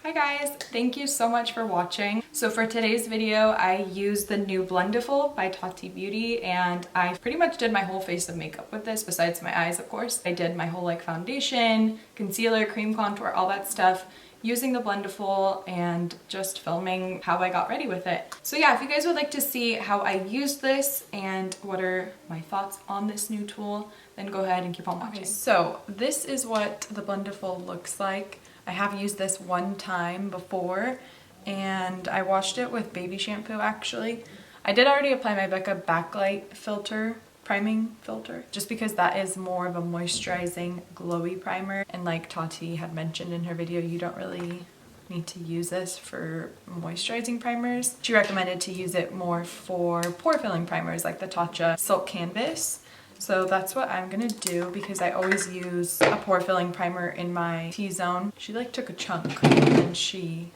Hi guys, thank you so much for watching. So for today's video, I used the new Blendiful by Tati Beauty, and I pretty much did my whole face of makeup with this, besides my eyes of course. I did my whole like foundation, concealer, cream contour, all that stuff using the Blendiful and just filming how I got ready with it. So yeah, if you guys would like to see how I used this and what are my thoughts on this new tool, then go ahead and keep on watching. Okay, so this is what the Blendiful looks like. I have used this one time before and I washed it with baby shampoo actually. I did already apply my Becca backlight filter, priming filter, just because that is more of a moisturizing glowy primer, and like Tati had mentioned in her video, you don't really need to use this for moisturizing primers. She recommended to use it more for pore filling primers like the Tatcha Silk Canvas. So that's what I'm gonna do because I always use a pore filling primer in my T-zone. She like took a chunk and she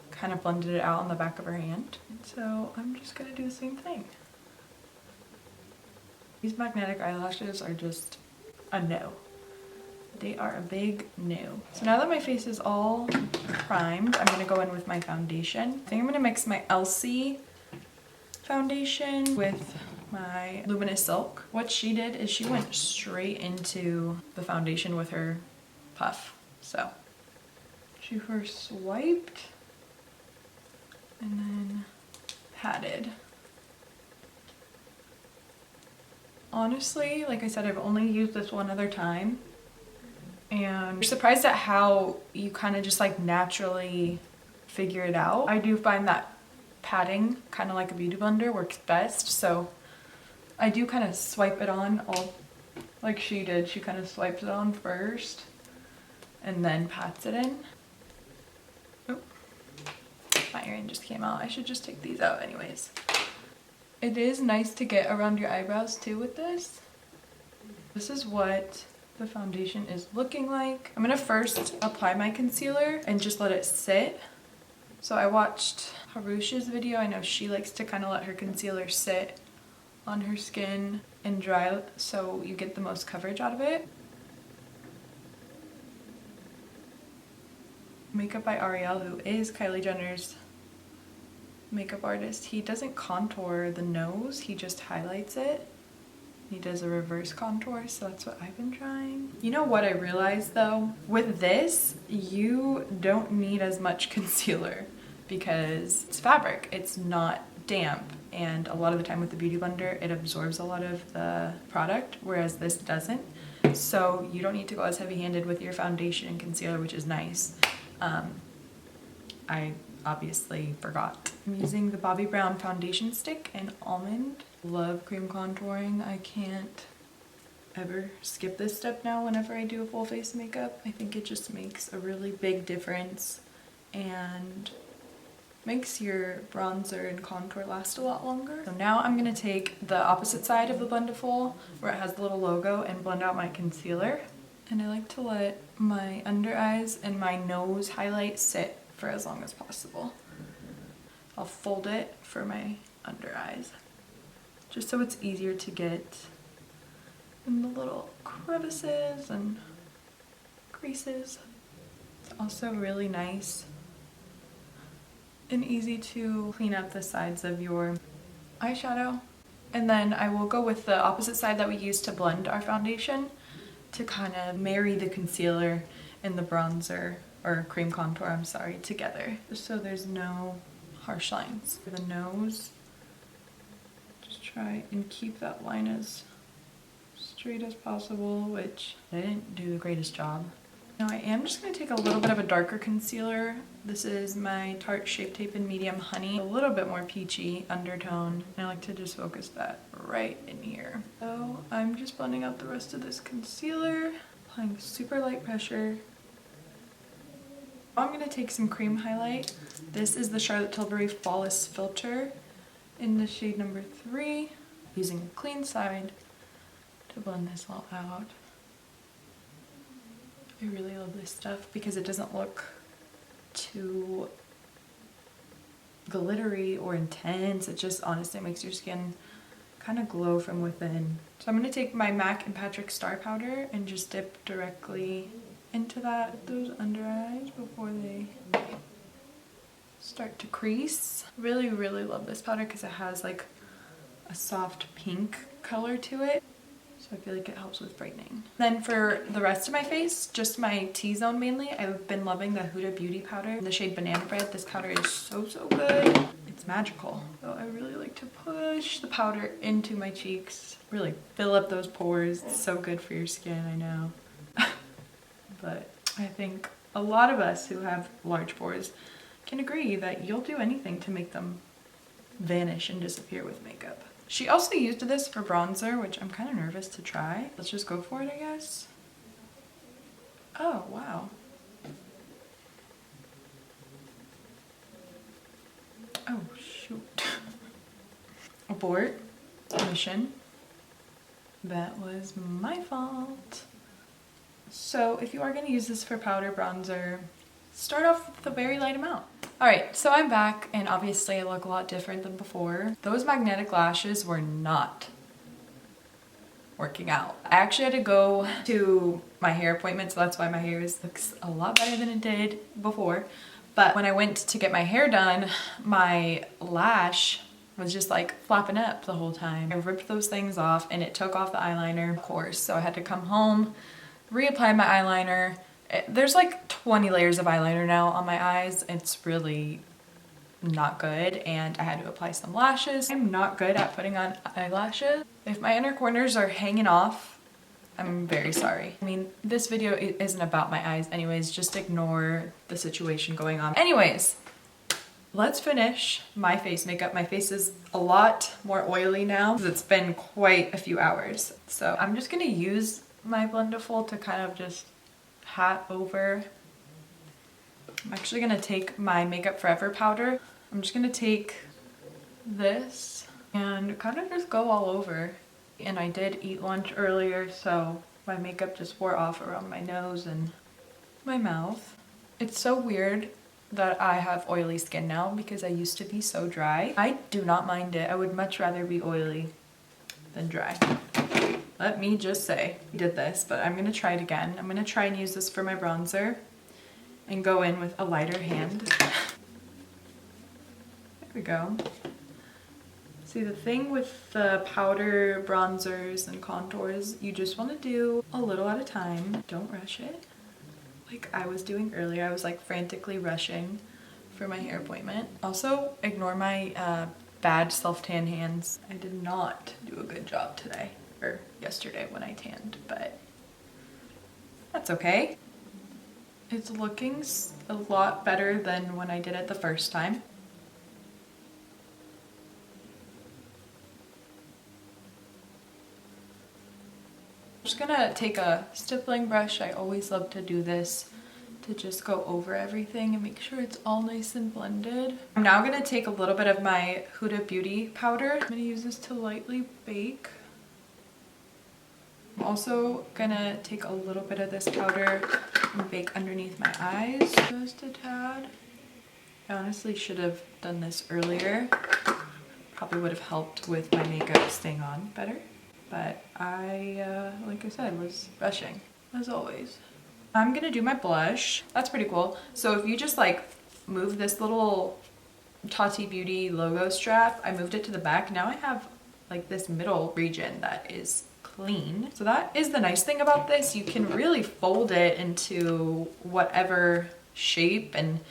kind of blended it out on the back of her hand. So I'm just gonna do the same thing. These magnetic eyelashes are just a no. They are a big no. So now that my face is all primed, I'm gonna go in with my foundation. I think I'm gonna mix my Elcie foundation with my Luminous Silk. What she did is she went straight into the foundation with her puff. So she first swiped and then patted. Honestly, like I said, I've only used this one other time and you're surprised at how you kind of just like naturally figure it out. I do find that patting, kind of like a beauty blender, works best. So I do kind of swipe it on all like she did. She kind of swipes it on first and then pats it in. Oh, my earring just came out. I should just take these out anyways. It is nice to get around your eyebrows too with this. This is what the foundation is looking like. I'm gonna first apply my concealer and just let it sit. So I watched Harush's video. I know she likes to kind of let her concealer sit on her skin and dry so you get the most coverage out of it. Makeup by Ariel, who is Kylie Jenner's makeup artist, he doesn't contour the nose, he just highlights it. He does a reverse contour, so that's what I've been trying. You know what I realized though? With this, you don't need as much concealer because it's fabric, it's not damp, and a lot of the time with the beauty blender it absorbs a lot of the product, whereas this doesn't. So you don't need to go as heavy-handed with your foundation and concealer, which is nice. I obviously forgot. I'm using the Bobbi Brown foundation stick in Almond. Love cream contouring. I can't ever skip this step now whenever I do a full face makeup. I think it just makes a really big difference and makes your bronzer and contour last a lot longer. So now I'm gonna take the opposite side of the Blendiful where it has the little logo and blend out my concealer. And I like to let my under eyes and my nose highlight sit for as long as possible. I'll fold it for my under eyes just so it's easier to get in the little crevices and creases. It's also really nice and easy to clean up the sides of your eyeshadow. And then I will go with the opposite side that we used to blend our foundation to kind of marry the concealer and the bronzer, or cream contour, I'm sorry, together, just so there's no harsh lines. For the nose, just try and keep that line as straight as possible, which I didn't do the greatest job. Now I am just going to take a little bit of a darker concealer. This is my Tarte Shape Tape in Medium Honey. A little bit more peachy undertone. And I like to just focus that right in here. So I'm just blending out the rest of this concealer, applying super light pressure. I'm going to take some cream highlight. This is the Charlotte Tilbury Flawless Filter in the shade number 3. Using a clean side to blend this all out. I really love this stuff because it doesn't look too glittery or intense. It just honestly makes your skin kind of glow from within. So I'm going to take my MAC and PatrickStar powder and just dip directly into those under eyes before they start to crease. Really, really love this powder because it has like a soft pink color to it. So I feel like it helps with brightening. Then for the rest of my face, just my T-zone mainly, I've been loving the Huda Beauty powder in the shade Banana Bread. This powder is so, so good. It's magical. So I really like to push the powder into my cheeks. Really fill up those pores. It's so good for your skin, I know. But I think a lot of us who have large pores can agree that you'll do anything to make them vanish and disappear with makeup. She also used this for bronzer, which I'm kind of nervous to try. Let's just go for it, I guess. Oh, wow. Oh, shoot. Abort. Mission. That was my fault. So if you are going to use this for powder bronzer, start off with a very light amount. Alright, so I'm back and obviously I look a lot different than before. Those magnetic lashes were not working out. I actually had to go to my hair appointment, so that's why my hair looks a lot better than it did before. But when I went to get my hair done, my lash was just like flapping up the whole time. I ripped those things off and it took off the eyeliner, of course. So I had to come home, reapply my eyeliner. There's like 20 layers of eyeliner now on my eyes. It's really not good, and I had to apply some lashes. I'm not good at putting on eyelashes. If my inner corners are hanging off, I'm very sorry. I mean, this video isn't about my eyes anyways, just ignore the situation going on. Anyways, let's finish my face makeup. My face is a lot more oily now because it's been quite a few hours. So I'm just gonna use my Blendiful to kind of just pat over. I'm actually gonna take my MakeupForever powder. I'm just gonna take this and kind of just go all over. And I did eat lunch earlier, so my makeup just wore off around my nose and my mouth. It's so weird that I have oily skin now because I used to be so dry. I do not mind it. I would much rather be oily than dry. Let me just say, I did this, but I'm gonna try it again. I'm gonna try and use this for my bronzer and go in with a lighter hand. There we go. See, the thing with the powder bronzers and contours, you just want to do a little at a time. Don't rush it. Like I was doing earlier, I was like frantically rushing for my hair appointment. Also, ignore my bad self-tan hands. I did not do a good job today. Or yesterday when I tanned, but that's okay. It's looking a lot better than when I did it the first time. I'm just gonna take a stippling brush. I always love to do this to just go over everything and make sure it's all nice and blended. I'm now gonna take a little bit of my Huda Beauty powder. I'm gonna use this to lightly bake. I'm also gonna take a little bit of this powder and bake underneath my eyes just a tad. I honestly should have done this earlier. Probably would have helped with my makeup staying on better. But I, like I said, was rushing, as always. I'm gonna do my blush. That's pretty cool. So if you just like move this little Tati Beauty logo strap, I moved it to the back. Now I have like this middle region that is clean. So that is the nice thing about this. You can really fold it into whatever shape and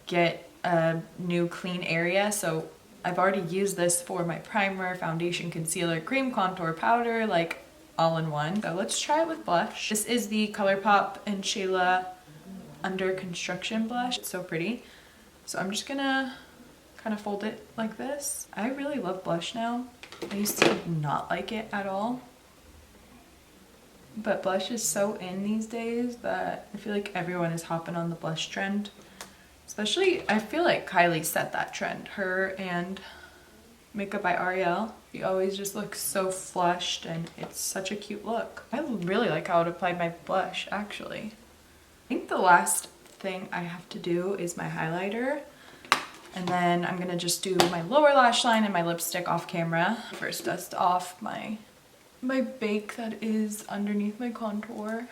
get a new clean area. So I've already used this for my primer, foundation, concealer, cream, contour, powder, like all in one. So let's try it with blush. This is the Colourpop and Shayla Under Construction blush. It's so pretty. So I'm just gonna kind of fold it like this. I really love blush now. I used to not like it at all. But blush is so in these days that I feel like everyone is hopping on the blush trend. Especially, I feel like Kylie set that trend. Her and Makeup by Ariel. She always just looks so flushed and it's such a cute look. I really like how it applied my blush, actually. I think the last thing I have to do is my highlighter. And then I'm gonna just do my lower lash line and my lipstick off camera. First dust off my bake that is underneath my contour.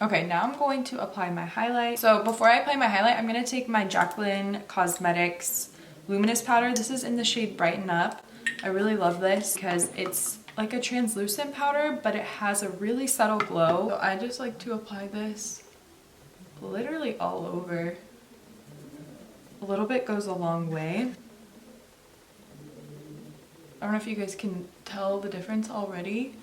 Okay, now I'm going to apply my highlight. So before I apply my highlight, I'm gonna take my Jaclyn Cosmetics Luminous powder. This is in the shade Brighten Up. I really love this because it's like a translucent powder, but it has a really subtle glow. So I just like to apply this literally all over. A little bit goes a long way. I don't know if you guys can tell the difference already.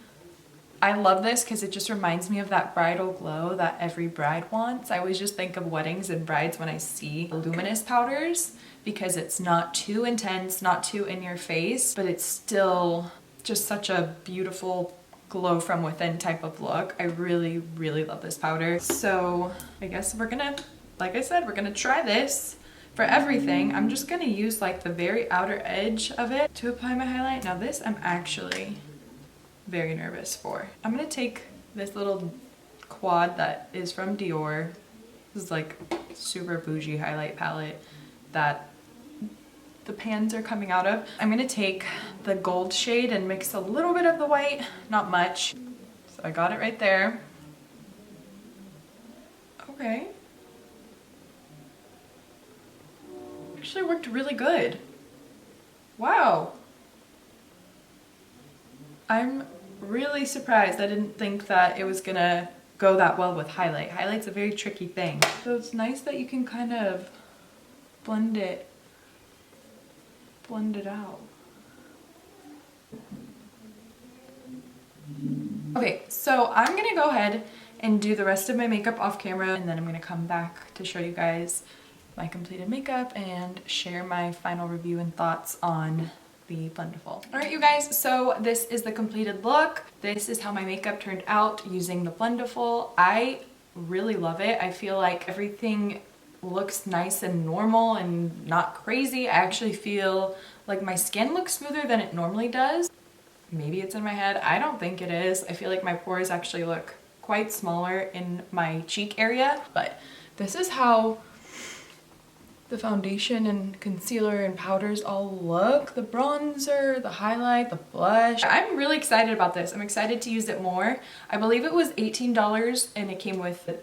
I love this because it just reminds me of that bridal glow that every bride wants. I always just think of weddings and brides when I see luminous powders because it's not too intense, not too in your face, but it's still just such a beautiful glow from within type of look. I really, really love this powder. So I guess we're gonna, like I said, we're gonna try this for everything. I'm just gonna use like the very outer edge of it to apply my highlight. Now this I'm actually very nervous for. I'm gonna take this little quad that is from Dior. This is like super bougie highlight palette that the pans are coming out of. I'm gonna take the gold shade and mix a little bit of the white, not much. So I got it right there. Okay. Actually worked really good. Wow. I'm really surprised. I didn't think that it was gonna go that well with highlight. Highlight's a very tricky thing. So it's nice that you can kind of blend it out. Okay, so I'm gonna go ahead and do the rest of my makeup off camera, and then I'm gonna come back to show you guys my completed makeup and share my final review and thoughts on the Blendiful. Alright you guys, so this is the completed look. This is how my makeup turned out using the Blendiful. I really love it. I feel like everything looks nice and normal and not crazy. I actually feel like my skin looks smoother than it normally does. Maybe it's in my head. I don't think it is. I feel like my pores actually look quite smaller in my cheek area, but this is how the foundation and concealer and powders all look. The bronzer, the highlight, the blush. I'm really excited about this. I'm excited to use it more. I believe it was $18 and it came with the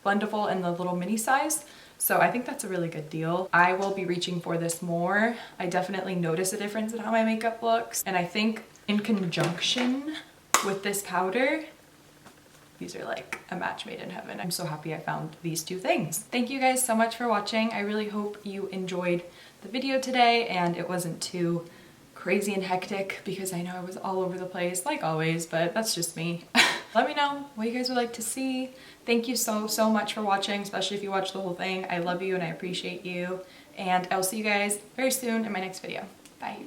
Blendiful and the little mini size. So I think that's a really good deal. I will be reaching for this more. I definitely notice a difference in how my makeup looks. And I think in conjunction with this powder, these are like a match made in heaven. I'm so happy I found these two things. Thank you guys so much for watching. I really hope you enjoyed the video today and it wasn't too crazy and hectic because I know I was all over the place like always, but that's just me. Let me know what you guys would like to see. Thank you so much for watching, especially if you watched the whole thing. I love you and I appreciate you. And I'll see you guys very soon in my next video. Bye.